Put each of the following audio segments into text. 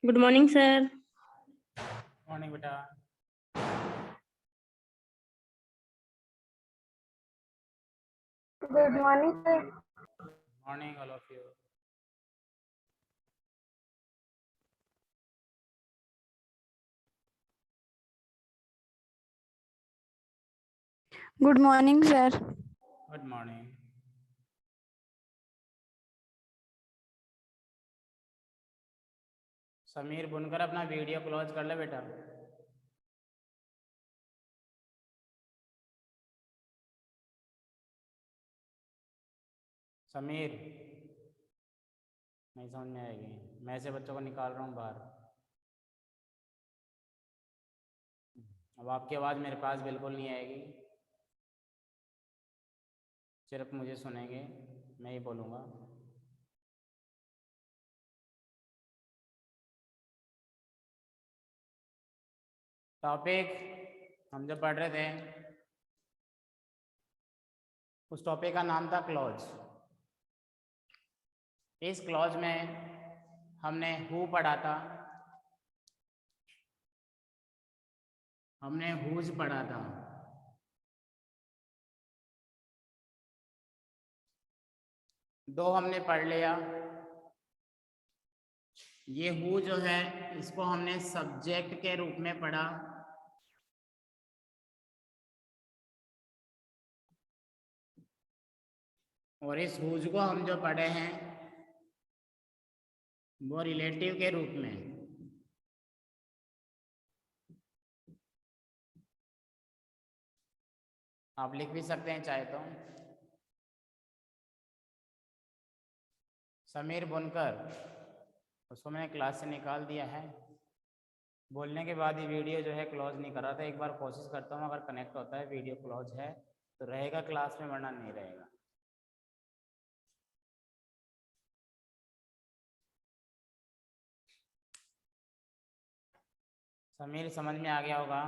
Good morning sir. Morning बेटा। Good morning sir. Morning all of you. Good morning sir. Good morning. Sameer बुनकर अपना video close कर ले बेटा। समीर नहीं समझ में आएगी, मैं ऐसे बच्चों को निकाल रहा हूँ बाहर। अब आपकी आवाज़ मेरे पास बिल्कुल नहीं आएगी, सिर्फ मुझे सुनेंगे, मैं ही बोलूँगा। टॉपिक हम जब पढ़ रहे थे उस टॉपिक का नाम था क्लॉज। इस क्लॉज में हमने हु पढ़ा था, हमने हुज पढ़ा था, दो हमने पढ़ लिया। ये हु जो है इसको हमने सब्जेक्ट के रूप में पढ़ा, और इस हुज को हम जो पढ़े हैं वो रिलेटिव के रूप में। आप लिख भी सकते हैं चाहे तो। समीर बुनकर, उसको मैंने क्लास से निकाल दिया है। बोलने के बाद ही वीडियो जो है क्लोज नहीं कर रहा था। एक बार कोशिश करता हूँ, अगर कनेक्ट होता है वीडियो क्लोज है तो रहेगा क्लास में, वरना नहीं रहेगा। समीर समझ में आ गया होगा?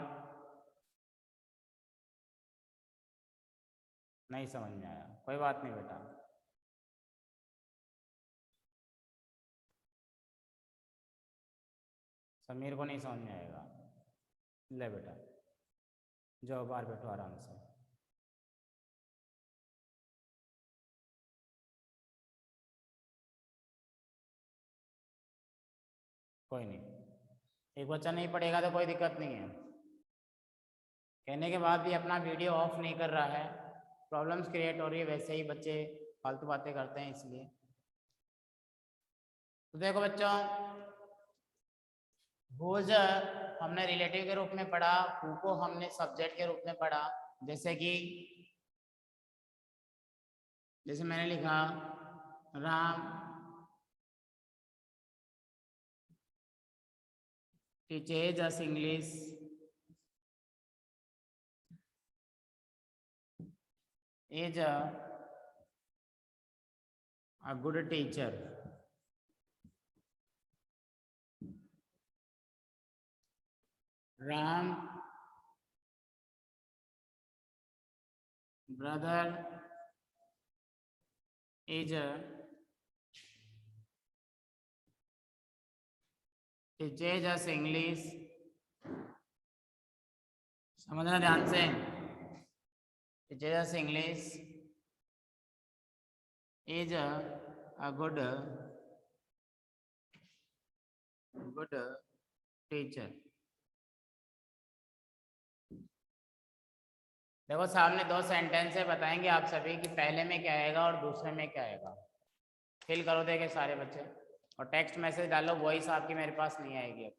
नहीं समझ में आया, कोई बात नहीं बेटा। समीर को नहीं समझ में आएगा, ले बेटा जाओ बाहर बैठो आराम से। कोई नहीं, एक बच्चा नहीं पढ़ेगा तो कोई दिक्कत नहीं है। कहने के बाद भी अपना वीडियो ऑफ नहीं कर रहा है, प्रॉब्लम्स क्रिएट हो रही है। वैसे ही बच्चे फालतू बातें करते हैं इसलिए। तो देखो बच्चों, हुज हमने रिलेटिव के रूप में पढ़ा, हु को हमने सब्जेक्ट के रूप में पढ़ा। जैसे मैंने लिखा Ram teaches us English, is a good teacher. Ram brother is teaches us English. समझना ध्यान से। teaches us English is a good teacher. देखो सामने दो सेंटेंस है, बताएंगे आप सभी कि पहले में क्या आएगा और दूसरे में क्या आएगा। फिल करो देखे सारे बच्चे, और टेक्स्ट मैसेज डालो, वॉइस आपकी मेरे पास नहीं आएगी अब।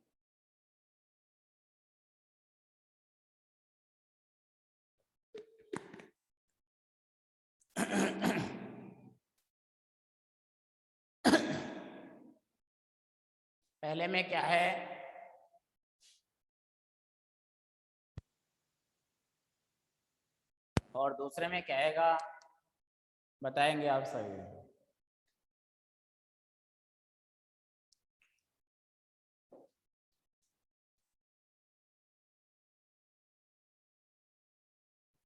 पहले में क्या है और दूसरे में क्या आएगा, बताएंगे आप सभी।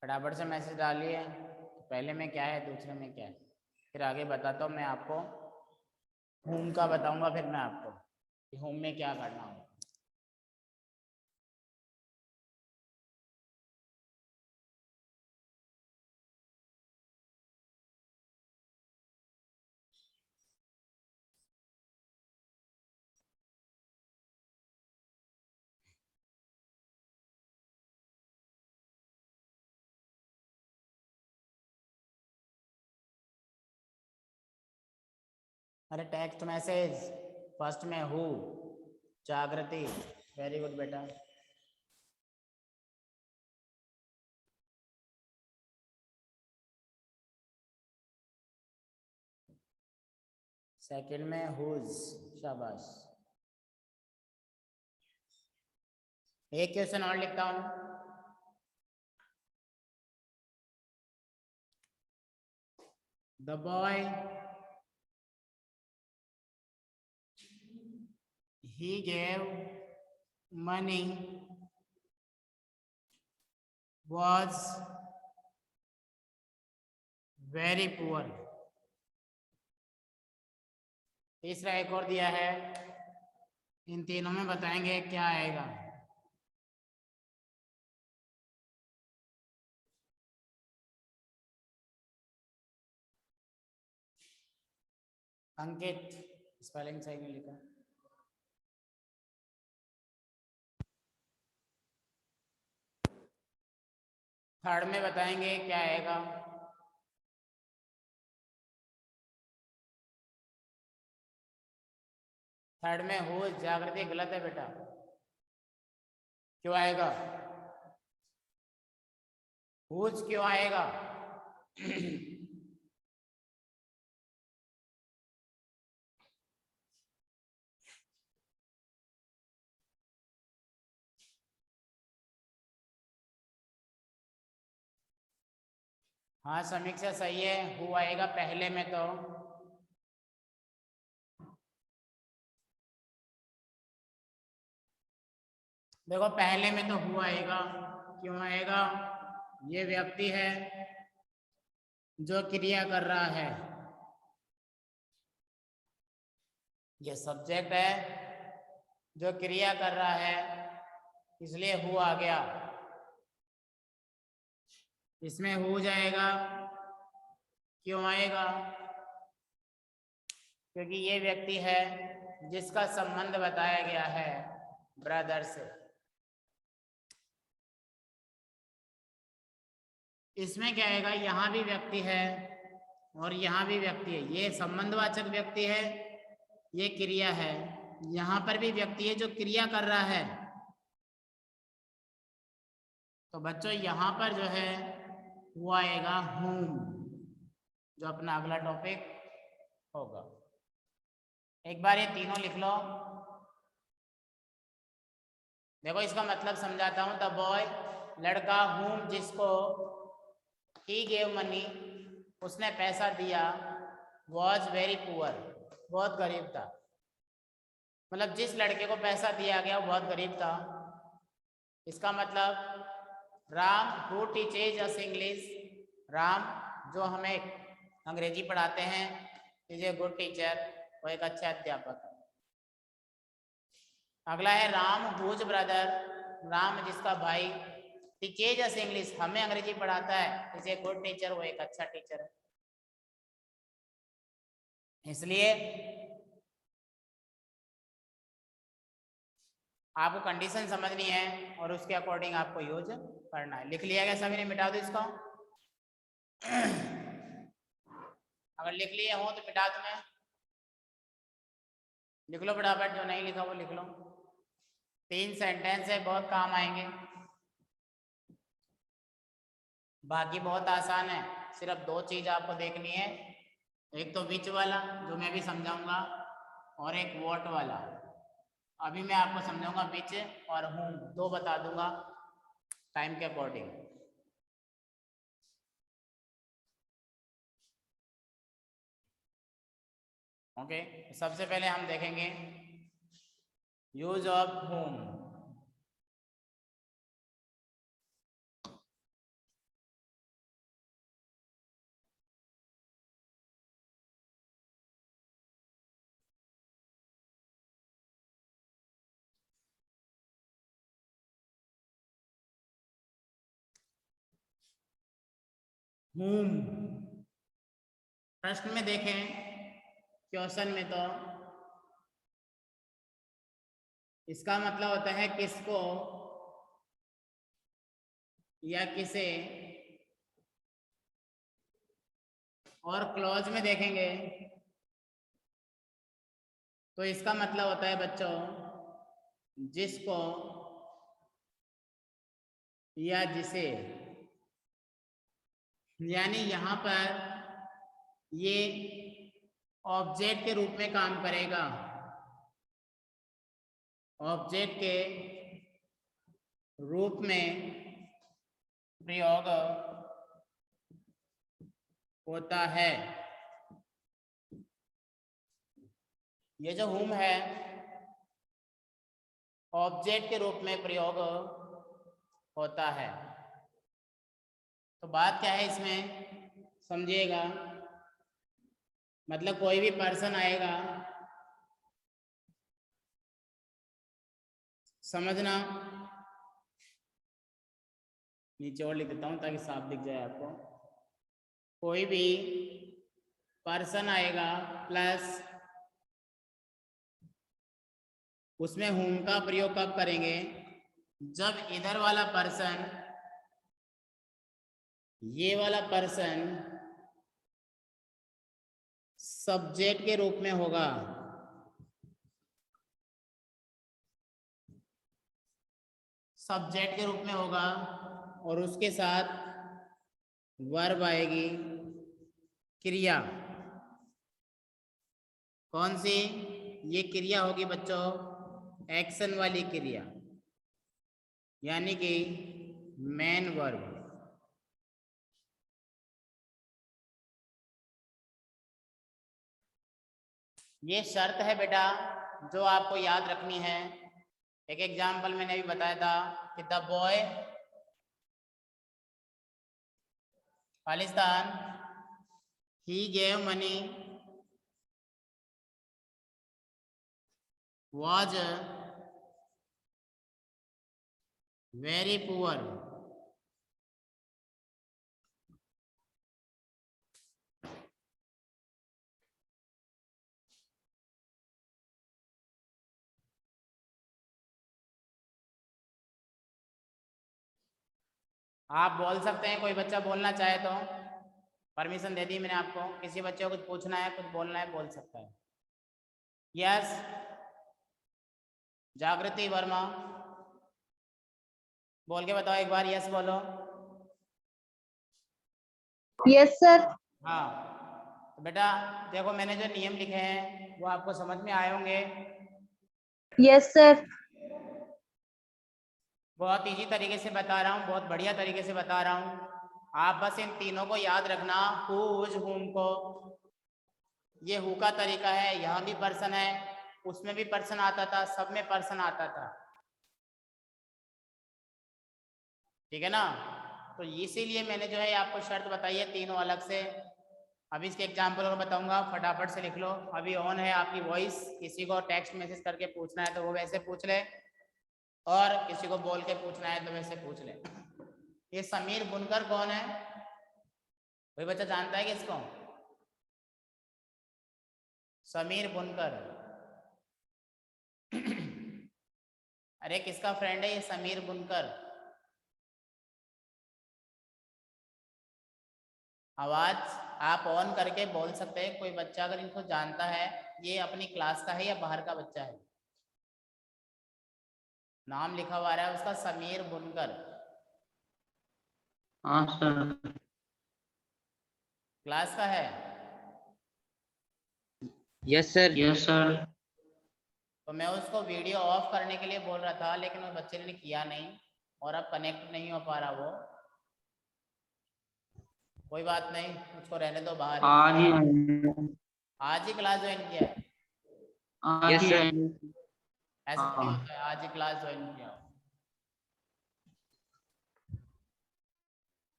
फटाफट से मैसेज डालिए, पहले में क्या है दूसरे में क्या है, फिर आगे बताता हूँ मैं आपको। होम का बताऊंगा फिर मैं आपको। कि होम में क्या करना हो। अरे टेक्स्ट मैसेज फर्स्ट में हु, जागृति, वेरी गुड बेटा। सेकंड में हुज, शाबाश। एक क्वेश्चन और लिखता हूं। The boy he gave money was very poor। तीसरा एक और दिया है, इन तीनों में बताएंगे क्या आएगा। अंकित स्पेलिंग सही नहीं लिखा। थर्ड में बताएंगे क्या आएगा। थर्ड में हो, जागृति गलत है बेटा। क्यों आएगा? हुज क्यों आएगा? हाँ समीक्षा सही है, हु आएगा पहले में। तो देखो पहले में तो हु आएगा। क्यों आएगा? ये व्यक्ति है जो क्रिया कर रहा है, ये सब्जेक्ट है जो क्रिया कर रहा है, इसलिए हु आ गया। इसमें हो जाएगा। क्यों आएगा? क्योंकि ये व्यक्ति है जिसका संबंध बताया गया है ब्रदर से। इसमें क्या आएगा? यहाँ भी व्यक्ति है और यहाँ भी व्यक्ति है। ये संबंधवाचक व्यक्ति है, ये क्रिया है। यहाँ पर भी व्यक्ति है जो क्रिया कर रहा है। तो बच्चों यहाँ पर जो है वो आएगा होम, जो अपना अगला टॉपिक होगा। एक बार ये तीनों लिख लो। देखो इसका मतलब समझाता हूं। द बॉय, लड़का, होम जिसको ही गेव मनी, उसने पैसा दिया, वॉज वेरी पुअर, बहुत गरीब था। मतलब जिस लड़के को पैसा दिया गया वो बहुत गरीब था। इसका मतलब Ram who teaches us English, Ram जो हमें अंग्रेजी पढ़ाते हैं, इज ए गुड टीचर, वो एक अच्छा अध्यापक है। अगला है राम हुज ब्रदर, राम जिसका भाई, टीचेज अस इंग्लिश हमें अंग्रेजी पढ़ाता है, इज ए गुड टीचर, वो एक अच्छा टीचर है। इसलिए आपको कंडीशन समझनी है और उसके अकॉर्डिंग आपको यूज करना है। लिख लिया गया सभी ने? मिटा दो इसको। अगर लिख लिए हो तो मिटा दो। मैं लिख लो फटाफट, जो नहीं लिखा वो लिख लो। 3 सेंटेंस है, बहुत काम आएंगे। बाकी बहुत आसान है, सिर्फ 2 चीज आपको देखनी है। एक तो विच वाला जो मैं भी समझाऊंगा, और एक व्हाट वाला। अभी मैं आपको समझाऊंगा विच और हूम, 2 बता दूंगा टाइम के अकॉर्डिंग। ओके, सबसे पहले हम देखेंगे यूज ऑफ हूम। whom। प्रश्न में देखें, क्वेश्चन में तो इसका मतलब होता है किसको या किसे, और क्लॉज में देखेंगे तो इसका मतलब होता है बच्चों जिसको या जिसे। यानी यहां पर ये ऑब्जेक्ट के रूप में काम करेगा, ऑब्जेक्ट के रूप में प्रयोग होता है। ये जो whom है ऑब्जेक्ट के रूप में प्रयोग होता है। तो बात क्या है इसमें समझिएगा, मतलब कोई भी पर्सन आएगा, समझना, नीचे और लिख देता हूं ताकि साफ दिख जाए आपको। कोई भी पर्सन आएगा प्लस उसमें whom का प्रयोग कब करेंगे, जब इधर वाला पर्सन, ये वाला पर्सन सब्जेक्ट के रूप में होगा, सब्जेक्ट के रूप में होगा और उसके साथ वर्ब आएगी, क्रिया। कौन सी? ये क्रिया होगी बच्चों एक्शन वाली क्रिया, यानी कि मेन वर्ब। ये शर्त है बेटा जो आपको याद रखनी है। एक एग्जाम्पल मैंने अभी बताया था कि the boy Khalistan he gave money was very poor। आप बोल सकते हैं, कोई बच्चा बोलना चाहे तो परमिशन दे दी मैंने आपको, किसी बच्चे को कुछ पूछना है कुछ बोलना है बोल सकता है। यस जागृति वर्मा बोल के बताओ एक बार, यस बोलो। Yes sir. हाँ तो बेटा देखो मैंने जो नियम लिखे हैं वो आपको समझ में आए होंगे। Yes sir. बहुत इजी तरीके से बता रहा हूँ, बहुत बढ़िया तरीके से बता रहा हूँ। आप बस इन तीनों को याद रखना, हु हुज हुम को। ये हु का तरीका है, यहाँ भी पर्सन है, उसमें भी पर्सन आता था, सब में पर्सन आता था, ठीक है ना। तो इसीलिए मैंने जो है आपको शर्त बताई है तीनों अलग से। अभी इसके एग्जाम्पल और बताऊंगा, फटाफट से लिख लो। अभी ऑन है आपकी वॉइस, किसी को टेक्स्ट मैसेज करके पूछना है तो वो वैसे पूछ ले, और किसी को बोल के पूछना है तो वैसे पूछ ले। ये समीर बुनकर कौन है, कोई बच्चा जानता है किसको? समीर बुनकर अरे किसका फ्रेंड है ये समीर बुनकर? आवाज आप ऑन करके बोल सकते हैं, कोई बच्चा अगर इनको जानता है, ये अपनी क्लास का है या बाहर का बच्चा है? नाम लिखा हुआ है उसका समीर बुनकर। हाँ सर। क्लास का है? Yes sir. Yes sir. तो मैं उसको वीडियो ऑफ करने के लिए बोल रहा था लेकिन उस बच्चे ने किया नहीं और अब कनेक्ट नहीं हो पा रहा वो। कोई बात नहीं, उसको रहने दो बाहर ही। आज ही क्लास ज्वाइन किया है? Yes sir. ऐसा नहीं होता है, आज ही क्लास ज्वाइन किया।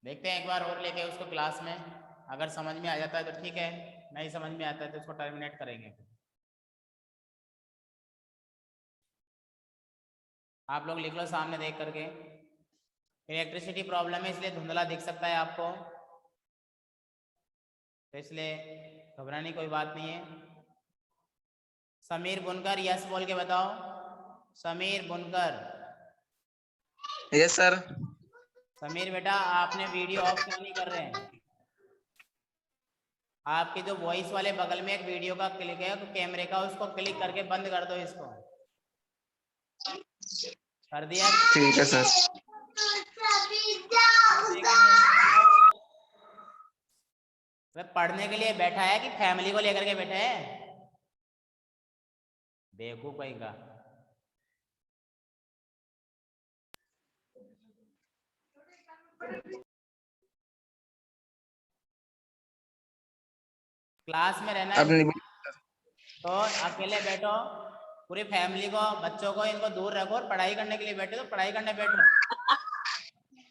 देखते हैं एक बार और लेके उसको क्लास में, अगर समझ में आ जाता है तो ठीक है, नहीं समझ में आता है तो उसको टर्मिनेट करेंगे। आप लोग लिख लो सामने देख करके। इलेक्ट्रिसिटी प्रॉब्लम है इसलिए धुंधला दिख सकता है आपको। तो इसलिए घबराने की कोई बात नहीं है। समीर बुनकर यस बोल के बताओ। समीर बुनकर। Yes sir. समीर बेटा आपने वीडियो ऑफ क्यों नहीं कर रहे हैं? आपके जो वॉइस वाले बगल में एक वीडियो का क्लिक है कैमरे का, उसको क्लिक करके बंद कर दो। इसको कर दिया? ठीक है सर। पढ़ने के लिए बैठा है कि फैमिली को लेकर के बैठा है? बेवकूफ कहीं का। क्लास में रहना है तो अकेले बैठो, पूरी फैमिली को, बच्चों को, इनको दूर रखो और पढ़ाई करने के लिए बैठे तो पढ़ाई करने बैठो।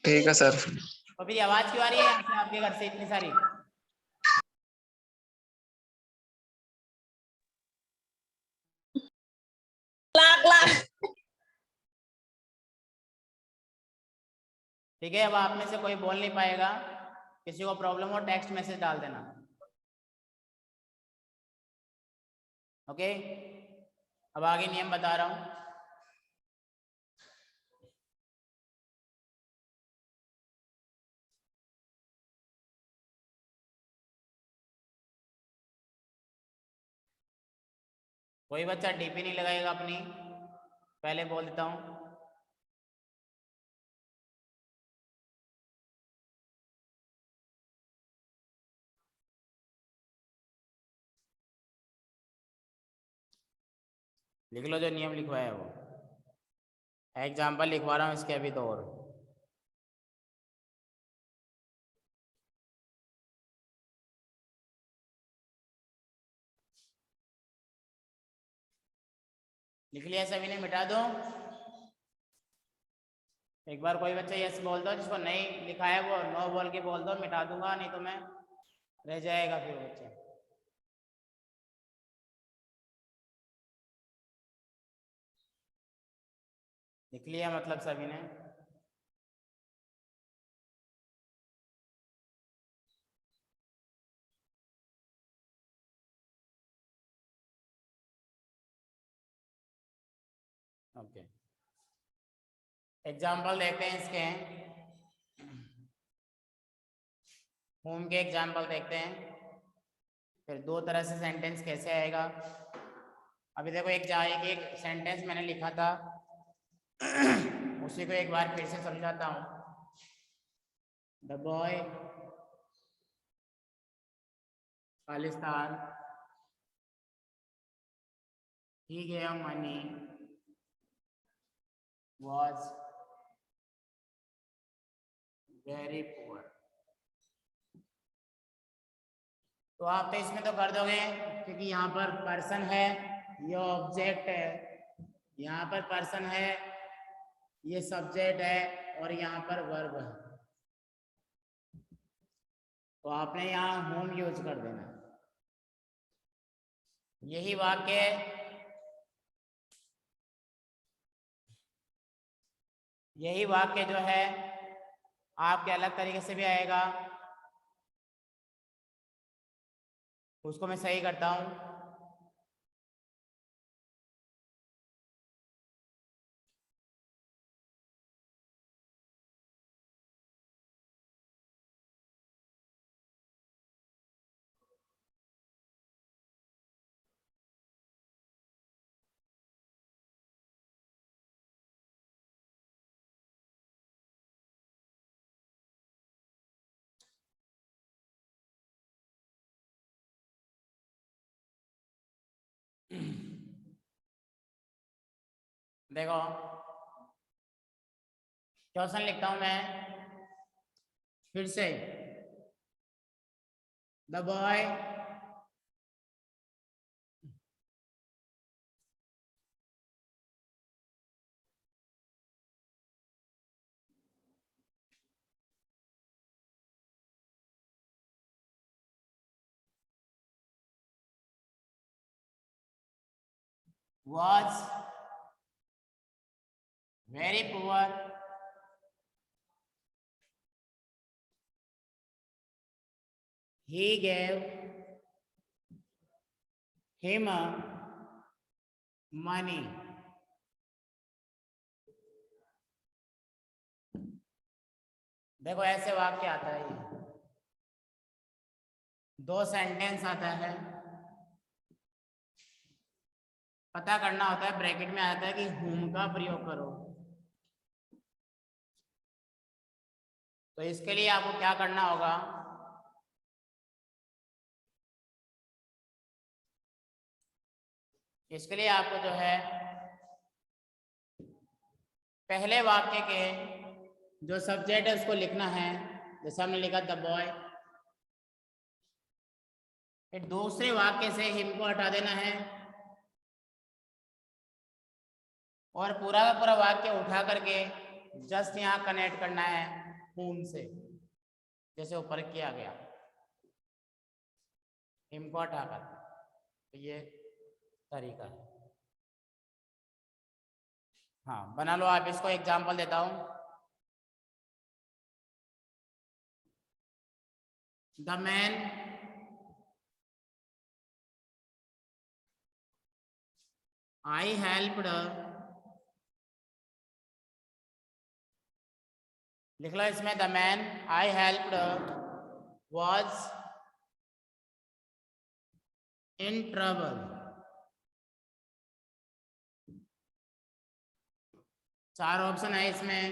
ठीक है सर। तो फिर आवाज क्यों आ रही है यहाँ से आपके घर से इतनी सारी? ठीक है, अब आप में से कोई बोल नहीं पाएगा, किसी को प्रॉब्लम हो टेक्स्ट मैसेज डाल देना। ओके, अब आगे नियम बता रहा हूं। कोई बच्चा डीपी नहीं लगाएगा अपनी, पहले बोल देता हूं। लिख लो जो नियम लिखवाया है वो। एग्जाम्पल लिखवा रहा हूं इसके अभी तो और। लिख लिया सभी ने? मिटा दो एक बार। कोई बच्चा यस बोल दो, जिसको नहीं लिखा है वो नो बोल के बोल दो, मिटा दूंगा, नहीं तो मैं रह जाएगा फिर बच्चा। लिख लिया मतलब सभी ने? ओके, एग्जाम्पल देखते हैं इसके। होम के एग्जाम्पल देखते हैं, फिर दो तरह से सेंटेंस कैसे आएगा। अभी देखो एक सेंटेंस मैंने लिखा था उसी को एक बार फिर से समझाता हूँ। The boy Khalistan he gave money was very poor। तो आप तो इसमें तो कर दोगे क्योंकि यहाँ पर पर्सन है, ये ऑब्जेक्ट है, यहाँ पर पर्सन है, ये सब्जेक्ट है, और यहाँ पर वर्ब है। तो आपने यहाँ होम यूज कर देना। यही वाक्य जो है आपके अलग तरीके से भी आएगा, उसको मैं सही करता हूं। देखो क्वेश्चन लिखता हूं मैं फिर से। The boy was very poor he gave him money. देखो ऐसे वाक्य आता है, ये 2 सेंटेंस आता है, पता करना होता है, ब्रैकेट में आता है कि whom का प्रयोग करो। तो इसके लिए आपको क्या करना होगा, इसके लिए आपको जो है पहले वाक्य के जो सब्जेक्ट है उसको लिखना है, जैसे हमने लिखा द बॉय। फिर दूसरे वाक्य से हिम को हटा देना है और पूरा का पूरा वाक्य उठा करके जस्ट यहाँ कनेक्ट करना है whom से, जैसे ऊपर किया गया, हिम को हटाकर। तो ये तरीका है। हाँ बना लो आप इसको, एग्जाम्पल देता हूं। द मैन आई हेल्प्ड, लिख लो इसमें the man I helped was in trouble. चार ऑप्शन है इसमें,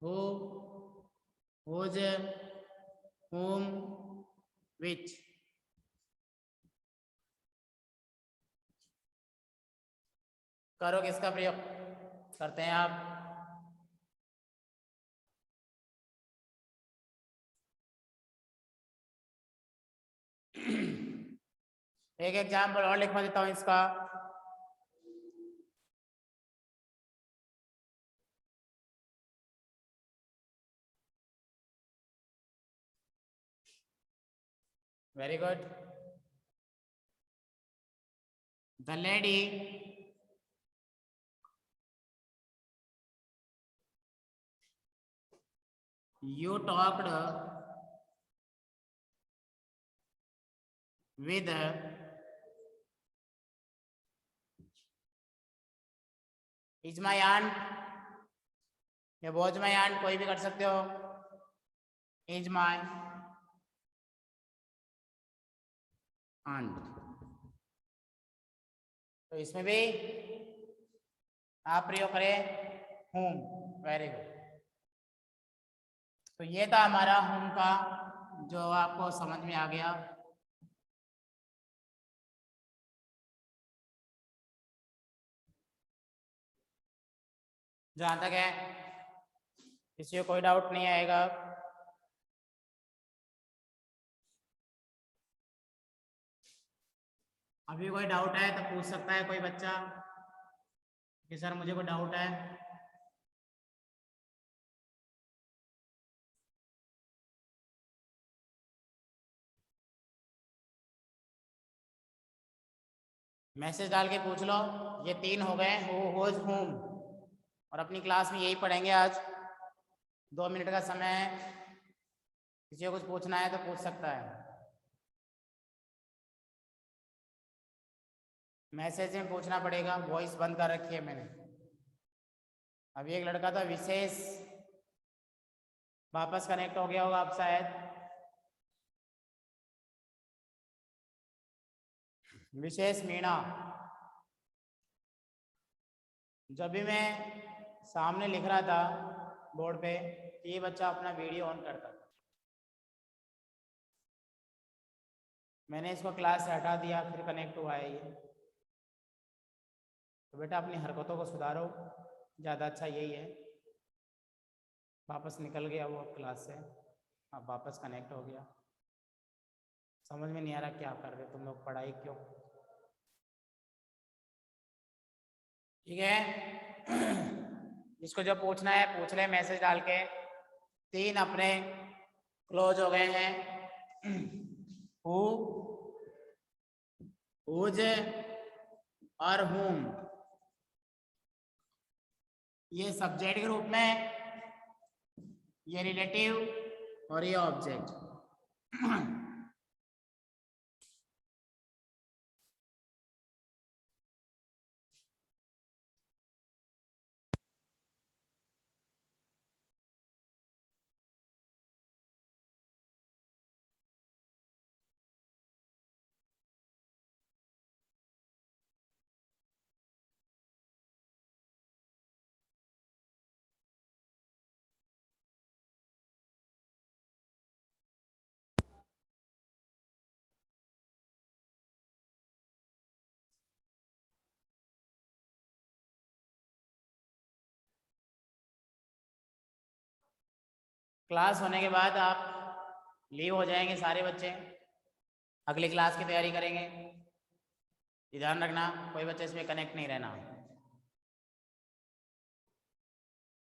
हु, हुज, whom, which। करो, किसका प्रयोग करते हैं आप? एक एग्जाम्पल और लिखवा देता हूं इसका। Very good. The lady you talked with is my aunt या was my aunt, कोई भी कर सकते हो। is my aunt, तो इसमें भी आप प्रयोग करें whom। Very good. तो ये था हमारा whom का, जो आपको समझ में आ गया। जहां तक है किसी को कोई डाउट नहीं आएगा। अभी कोई डाउट है तो पूछ सकता है कोई बच्चा कि सर मुझे कोई डाउट है। मैसेज डाल के पूछ लो। ये 3 हो गए, हु, हुज, whom, और अपनी क्लास में यही पढ़ेंगे आज। 2 मिनट का समय है, किसी को कुछ पूछना है तो पूछ सकता है। मैसेज में पूछना पड़ेगा, वॉइस बंद कर रखी है मैंने। अभी एक लड़का था विशेष, वापस कनेक्ट हो गया होगा आप शायद। विशेष मीणा, जब भी मैं सामने लिख रहा था बोर्ड पे, ये बच्चा अपना वीडियो ऑन करता था। मैंने इसको क्लास से हटा दिया, फिर कनेक्ट हुआ है ये। तो बेटा अपनी हरकतों को सुधारो, ज़्यादा अच्छा यही है। वापस निकल गया वो क्लास से, अब वापस कनेक्ट हो गया। समझ में नहीं आ रहा क्या कर रहे तुम लोग, पढ़ाई क्यों? ठीक है, जिसको जो पूछना है पूछ ले, मैसेज डाल के। 3 अपने क्लोज हो गए हैं, हु, हुज और whom। ये सब्जेक्ट के रूप में, ये रिलेटिव और ये ऑब्जेक्ट। क्लास होने के बाद आप लीव हो जाएंगे सारे बच्चे, अगली क्लास की तैयारी करेंगे। ध्यान रखना कोई बच्चे इसमें कनेक्ट नहीं रहना।